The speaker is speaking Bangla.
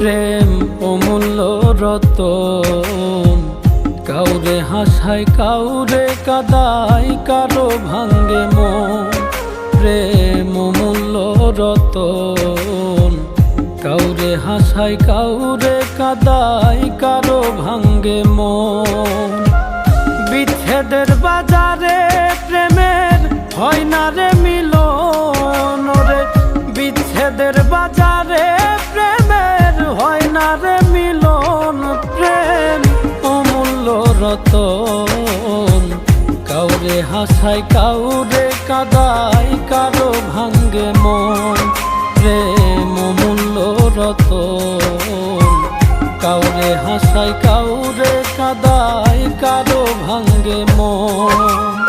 প্রেম অমূল্য রতন, কাউরে হাসায় কাউরে কাদায়, কারো ভাঙ্গে মন। প্রেম অমূল্য রতন, কাউরে হাসায় কাউরে কাদায়, কারো ভাঙ্গে মন। বিচ্ছেদের বাজারে প্রেমের হয় না রে মিলন রে, বিচ্ছেদের বাজারে প্রেমের হয় না রে মিলন। প্রেম অমূল্য রতন, কাউরে হাসায় কাউরে কাদায়, কারো ভাঙ্গে মন। প্রেম অমূল্য রতন, কাউরে হাসায় কাউরে কাদায়, কারো ভাঙ্গে মন।